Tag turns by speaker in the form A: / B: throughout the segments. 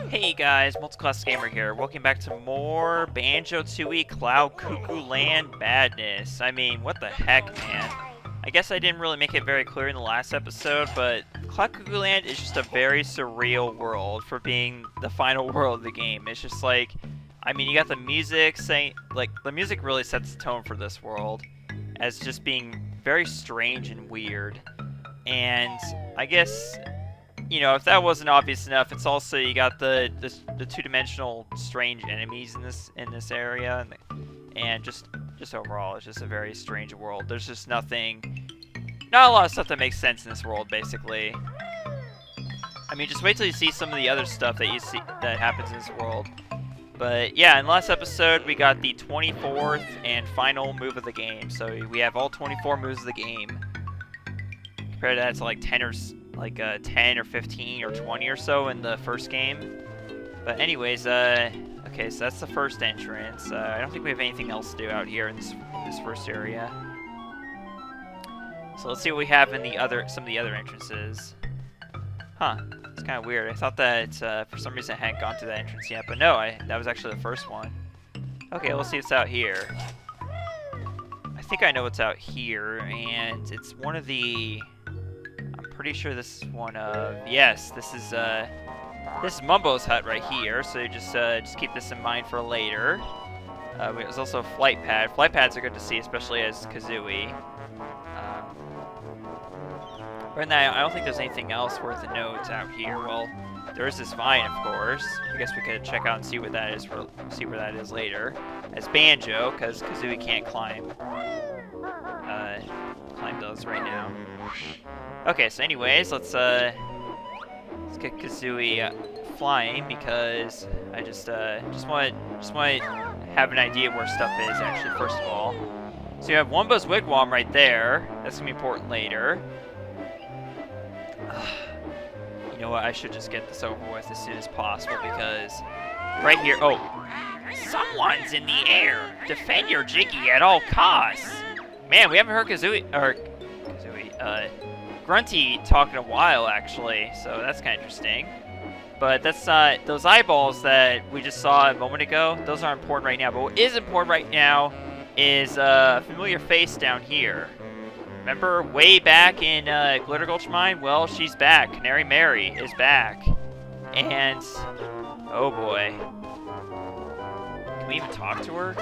A: Hey guys, Multiclass Gamer here. Welcome back to more Banjo-Tooie Cloud Cuckoo-land madness. I mean, what the heck, man? I guess I didn't really make it very clear in the last episode, but Cloud Cuckoo-land is just a very surreal world for being the final world of the game. It's just like, I mean, you got the music saying, like, the music really sets the tone for this world as just being very strange and weird. And I guess, you know, if that wasn't obvious enough, it's also you got the two-dimensional strange enemies in this area, and just overall, it's just a very strange world. There's just not a lot of stuff that makes sense in this world, basically. I mean, just wait till you see some of the other stuff that you see that happens in this world. But yeah, in the last episode, we got the 24th and final move of the game. So we have all 24 moves of the game. Compared to that to like 10 or 15 or 20 or so in the first game. But anyways, okay, so that's the first entrance. I don't think we have anything else to do out here in this first area. So let's see what we have in some of the other entrances. Huh, it's kind of weird. I thought that for some reason I hadn't gone to that entrance yet, but no, that was actually the first one. Okay, let's see what's out here. I think I know what's out here, and it's one of the... Pretty sure this is one of... Yes, this is Mumbo's hut right here, so you just keep this in mind for later. There's also a flight pad. Flight pads are good to see, especially as Kazooie. Other than that, I don't think there's anything else worth a note out here. Well, there is this vine, of course. I guess we could check out and see what that is. See where that is later. As Banjo, because Kazooie can't climb those right now. Okay, so anyways, let's get Kazooie flying, because I just want to have an idea where stuff is actually. First of all, so you have Wumbo's wigwam right there. That's gonna be important later. You know what? I should just get this over with as soon as possible, because right here. Oh, someone's in the air. Defend your Jiggy at all costs. Man, we haven't heard Grunty talk in a while, actually, so that's kind of interesting. But that's those eyeballs that we just saw a moment ago, those aren't important right now. But what is important right now is a familiar face down here. Remember way back in Glitter Gulch Mine? Well, she's back. Canary Mary is back. And, oh boy. Can we even talk to her?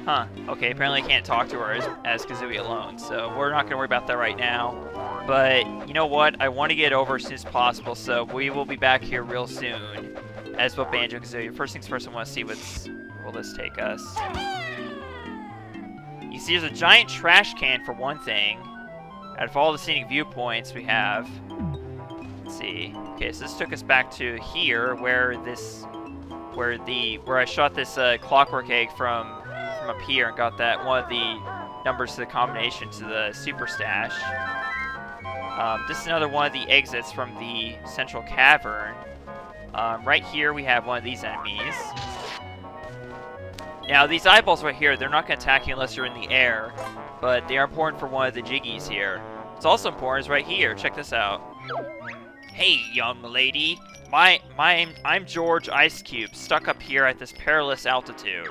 A: Huh. Okay, apparently I can't talk to her as Kazooie alone, so we're not going to worry about that right now. But, you know what? I want to get over as soon as possible, so we will be back here real soon as well Banjo-Kazooie. First things first, I want to see will this take us. You see, there's a giant trash can for one thing. Out of all the scenic viewpoints we have. Let's see. Okay, so this took us back to here, where I shot this clockwork egg from up here and got that one of the numbers to the combination to the super stash. This is another one of the exits from the central cavern. Right here we have one of these enemies. Now these eyeballs right here, they're not going to attack you unless you're in the air, but they are important for one of the Jiggies here. What's also important is right here. Check this out. Hey, young lady. I'm George Ice Cube, stuck up here at this perilous altitude.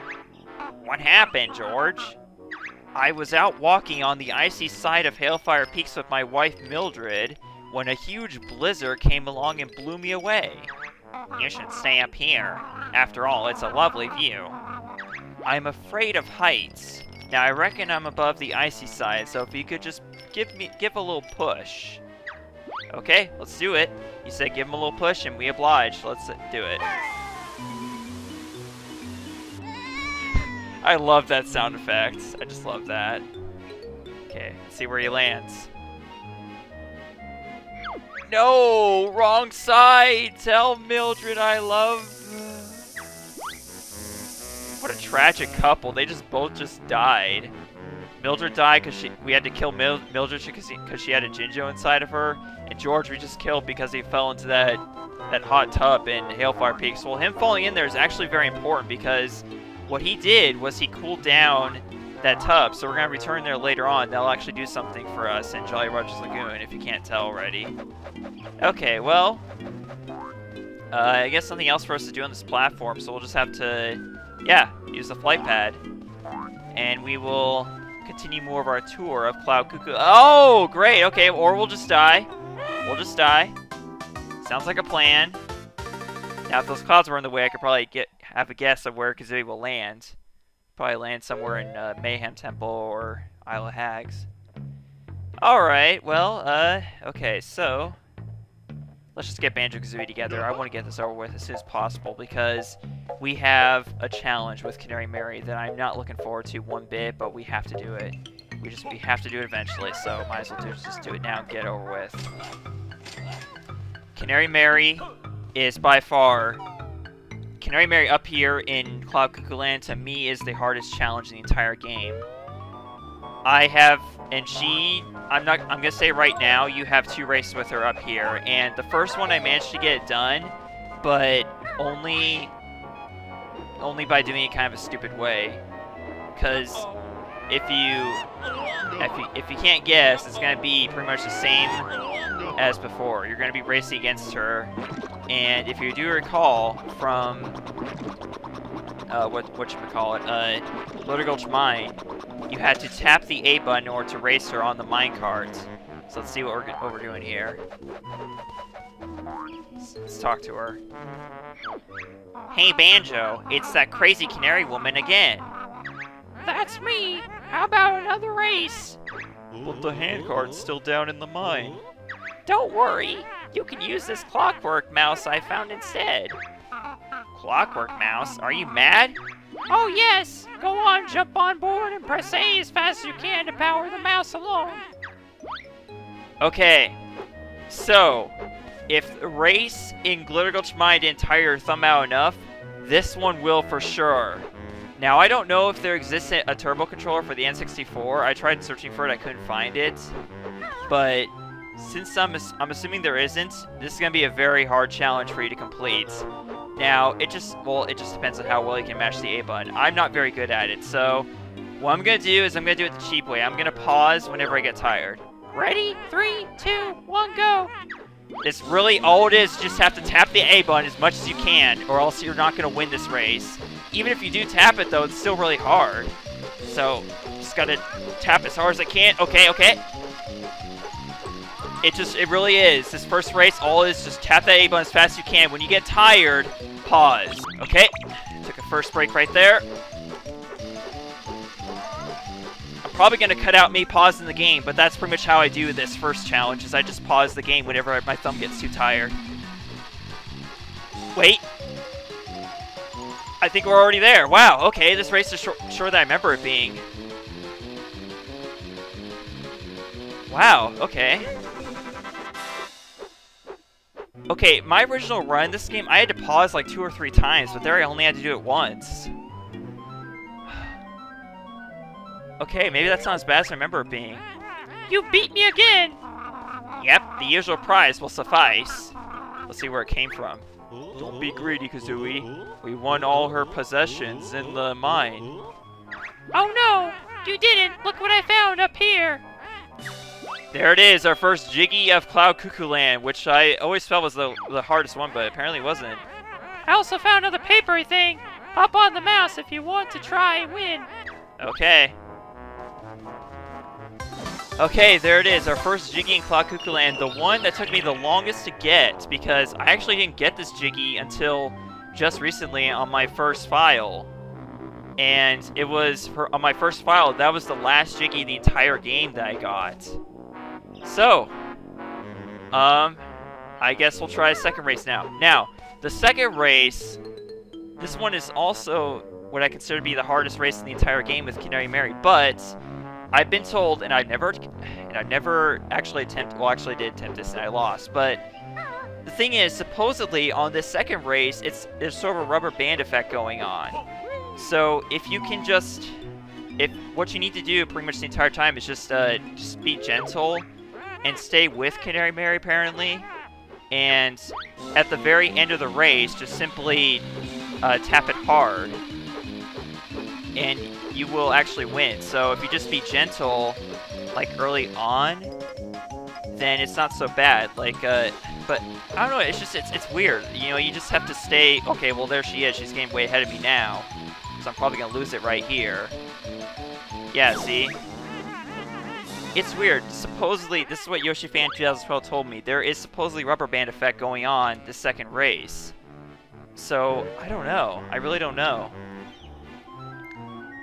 A: What happened, George? I was out walking on the icy side of Hailfire Peaks with my wife Mildred when a huge blizzard came along and blew me away. You should stay up here. After all, it's a lovely view. I'm afraid of heights. Now I reckon I'm above the icy side, so if you could just give a little push. Okay, let's do it. You said give him a little push and we oblige. Let's do it. I love that sound effect. I just love that. Okay, let's see where he lands. No! Wrong side! Tell Mildred I love... What a tragic couple. They both just died. Mildred died because we had to kill Mildred because she had a Jinjo inside of her. And George we just killed because he fell into that hot tub in Hailfire Peaks. Well, him falling in there is actually very important, because what he did was he cooled down that tub, so we're going to return there later on. That'll actually do something for us in Jolly Roger's Lagoon, if you can't tell already. Okay, well, I guess something else for us to do on this platform, so we'll just have to, yeah, use the flight pad. And we will continue more of our tour of Cloud Cuckoo. Oh, great, okay, or we'll just die. We'll just die. Sounds like a plan. Now, if those clouds were in the way, I could probably have a guess of where Kazooie will land. Probably land somewhere in Mayhem Temple or Isle of Hags. Alright, well, okay, so let's just get Banjo-Kazooie together. I want to get this over with as soon as possible because we have a challenge with Canary Mary that I'm not looking forward to one bit, but we have to do it. We have to do it eventually, so might as well just do it now and get it over with. Canary Mary is by far... Canary Mary up here in Cloud Cuckoo-land, to me, is the hardest challenge in the entire game. I have... And I'm gonna say right now, you have 2 races with her up here, and the first one I managed to get it done, but only by doing it kind of a stupid way. Because if you can't guess, it's gonna be pretty much the same as before. You're gonna be racing against her, and if you do recall from Loader Gulch Mine, you had to tap the A button in order to race her on the minecart. So let's see what we're doing here. Let's talk to her. Hey Banjo, it's that crazy canary woman again. That's me. How about another race? But the handcart's still down in the mine. Don't worry. You can use this clockwork mouse I found instead. Clockwork mouse? Are you mad? Oh yes! Go on, jump on board and press A as fast as you can to power the mouse along. Okay, so if the race in Glitter Gulch Mine didn't tire your thumb out enough, this one will for sure. Now, I don't know if there exists a turbo controller for the N64. I tried searching for it, I couldn't find it. But since I'm assuming there isn't, this is going to be a very hard challenge for you to complete. Now, it just depends on how well you can mash the A button. I'm not very good at it, so what I'm going to do is I'm going to do it the cheap way. I'm going to pause whenever I get tired. Ready? 3, 2, 1, go! It's really, all it is, just have to tap the A button as much as you can, or else you're not going to win this race. Even if you do tap it, though, it's still really hard. So, just got to tap as hard as I can. Okay, okay. It really is. This first race, all it is just tap that A button as fast as you can. When you get tired, pause. Okay, took a first break right there. I'm probably going to cut out me pausing the game, but that's pretty much how I do this first challenge, is I just pause the game whenever my thumb gets too tired. Wait. I think we're already there. Wow, okay, this race is shorter than I remember it being. Wow, okay. Okay, my original run, this game, I had to pause like 2 or 3 times, but there I only had to do it once. Okay, maybe that's not as bad as I remember it being. You beat me again! Yep, the usual prize will suffice. Let's see where it came from. Don't be greedy, Kazooie. We won all her possessions in the mine. Oh no! You didn't! Look what I found up here! There it is, our first Jiggy of Cloud Cuckoo-land, which I always felt was the hardest one, but apparently wasn't. I also found another papery thing. Hop on the mouse if you want to try and win. Okay. Okay, there it is, our first Jiggy in Cloud Cuckoo-land, the one that took me the longest to get, because I actually didn't get this Jiggy until just recently on my first file. And it was, on my first file, that was the last Jiggy in the entire game that I got. So, I guess we'll try a second race now. Now, the second race, this one is also what I consider to be the hardest race in the entire game with Canary Mary, but I've been told, and I've never actually attempted, well, actually I did attempt this and I lost, but the thing is, supposedly on this second race, there's sort of a rubber band effect going on. So, if you can just, what you need to do pretty much the entire time is just be gentle and stay with Canary Mary, apparently. And at the very end of the race, just simply tap it hard. And you will actually win. So if you just be gentle, like, early on, then it's not so bad. Like, But I don't know. It's just it's weird. You know, you just have to stay. Okay, well there she is. She's getting way ahead of me now, so I'm probably gonna lose it right here. Yeah, see. It's weird. Supposedly, this is what Yoshi Fan 2012 told me. There is supposedly rubber band effect going on this second race. So, I don't know. I really don't know.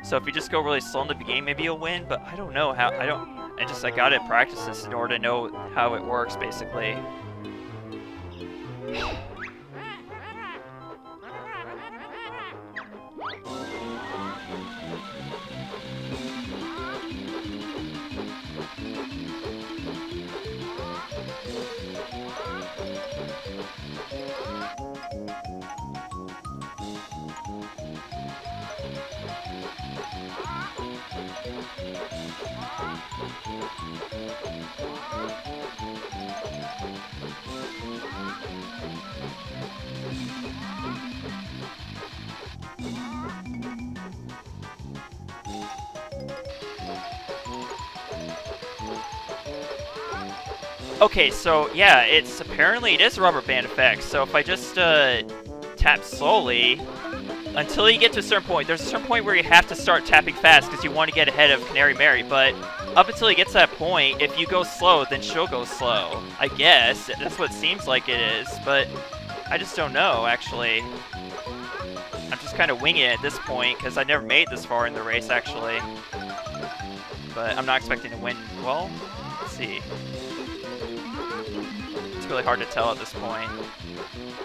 A: So if you just go really slow in the beginning, maybe you'll win, but I don't know how. I gotta practice this in order to know how it works, basically. Okay, so yeah, apparently it is a rubber band effect. So if I just tap slowly until you get to a certain point, there's a certain point where you have to start tapping fast because you want to get ahead of Canary Mary. But up until you get to that point, if you go slow, then she'll go slow. I guess that's what it seems like it is, but I just don't know. Actually, I'm just kind of winging it at this point because I never made this far in the race actually. But I'm not expecting to win. Well, let's see. Really hard to tell at this point.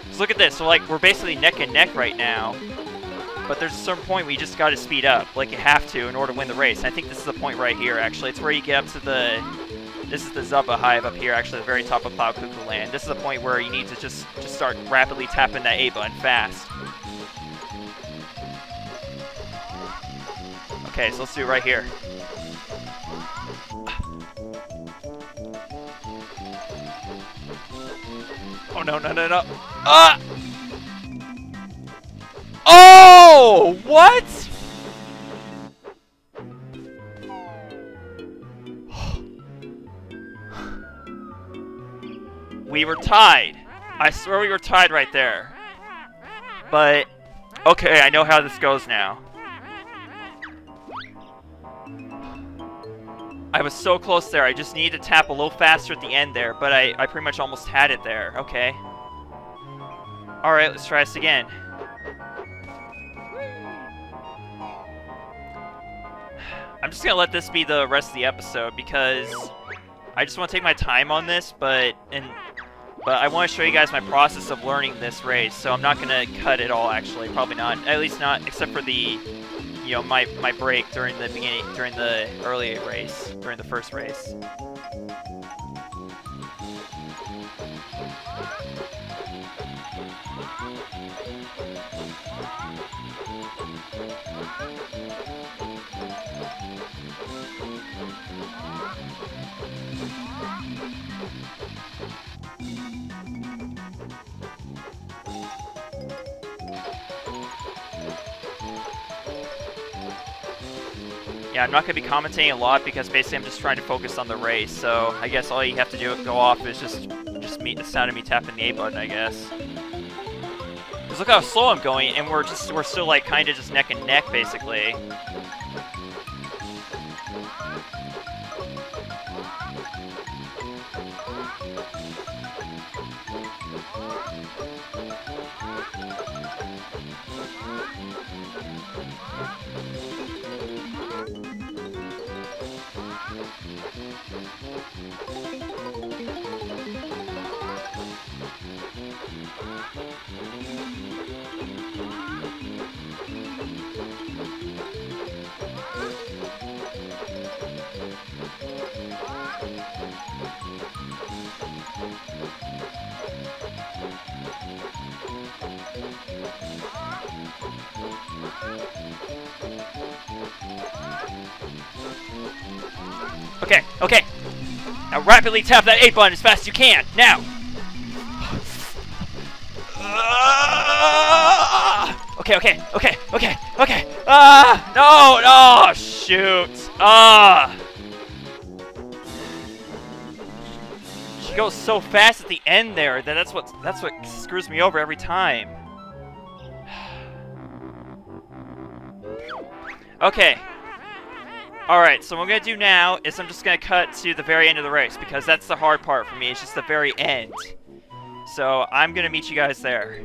A: Just look at this. So like we're basically neck and neck right now, but there's a certain point where you just got to speed up, like you have to in order to win the race. And I think this is the point right here. Actually, it's where you get up to the. This is the Zubba Hive up here, actually, the very top of Cloud Cuckoo-land. This is the point where you need to just start rapidly tapping that A button fast. Okay, so let's do it right here. Oh, no, no, no, no. Ah! Oh! What? We were tied. I swear we were tied right there. But, okay, I know how this goes now. I was so close there. I just needed to tap a little faster at the end there, but I pretty much almost had it there. Okay. Alright, let's try this again. I'm just gonna let this be the rest of the episode because I just want to take my time on this, but I want to show you guys my process of learning this race, so I'm not gonna cut it all actually. Probably not. At least not except for the my break during the beginning, during the early race, during the first race. Yeah, I'm not going to be commentating a lot because basically I'm just trying to focus on the race, so I guess all you have to do go off is just the sound of me tapping the A button, I guess. Because look how slow I'm going, and we're still like kind of just neck and neck, basically. Okay, okay. Now rapidly tap that A button as fast as you can. Now. Okay, okay, okay, okay, okay. No, no, shoot. goes so fast at the end there that that's what screws me over every time. Okay. Alright, so what I'm going to do now is I'm just going to cut to the very end of the race, because that's the hard part for me. It's just the very end. So I'm going to meet you guys there.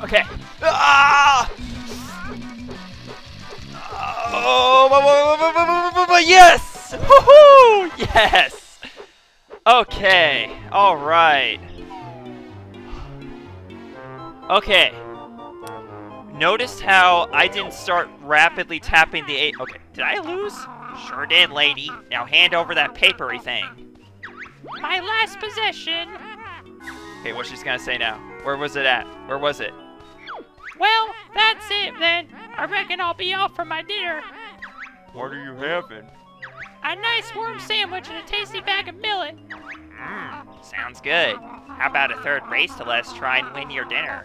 A: Okay. Ah! Oh, yes! Woohoo! Yes! Okay. All right. Okay. Notice how I didn't start rapidly tapping the eight. Okay. Did I lose? Sure did, lady. Now hand over that papery thing.
B: My last possession.
A: Okay, what's she's gonna say now? Where was it at? Where was it?
B: Well, that's it then. I reckon I'll be off for my dinner.
A: What are you having?
B: A nice warm sandwich and a tasty bag of millet.
A: Sounds good. How about a third race to let us try and win your dinner?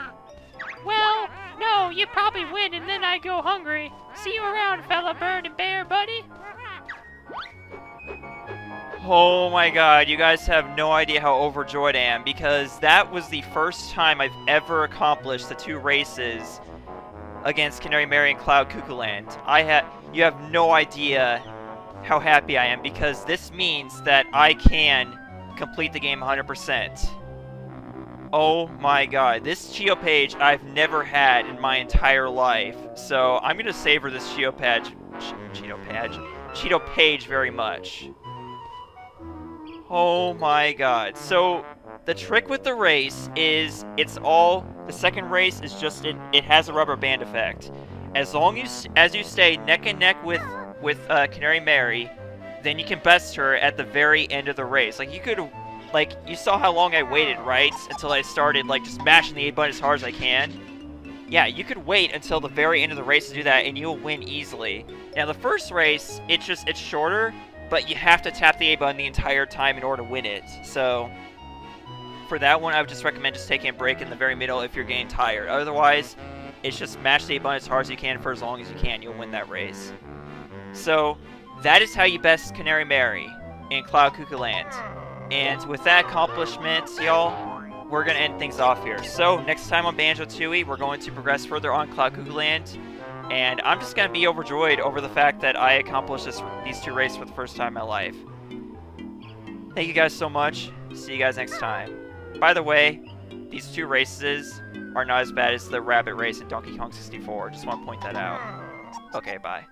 B: Well, no, you probably win and then I go hungry. See you around, fella bird and bear, buddy.
A: Oh my god, you guys have no idea how overjoyed I am, because that was the first time I've ever accomplished the 2 races against Canary Mary and Cuckoo-land. You have no idea how happy I am, because this means that I can complete the game 100%. Oh my god, this Cheeto page I've never had in my entire life, so I'm gonna savor this Cheeto page very much. Oh my god. So, the trick with the race is the second race is just, it has a rubber band effect. As long as you stay neck and neck with Canary Mary, then you can best her at the very end of the race. Like, you saw how long I waited, right? Until I started, like, just mashing the A button as hard as I can. Yeah, you could wait until the very end of the race to do that, and you'll win easily. Now, the first race, it's shorter, but you have to tap the A button the entire time in order to win it. So, for that one, I would just recommend just taking a break in the very middle if you're getting tired. Otherwise, it's just mash the A button as hard as you can for as long as you can. You'll win that race. So, that is how you best Canary Mary in Cuckoo-land. And with that accomplishment, y'all, we're going to end things off here. So, next time on Banjo-Tooie, we're going to progress further on Cuckoo-land. And I'm just going to be overjoyed over the fact that I accomplished these 2 races for the first time in my life. Thank you guys so much. See you guys next time. By the way, these 2 races are not as bad as the rabbit race in Donkey Kong 64. Just want to point that out. Okay, bye.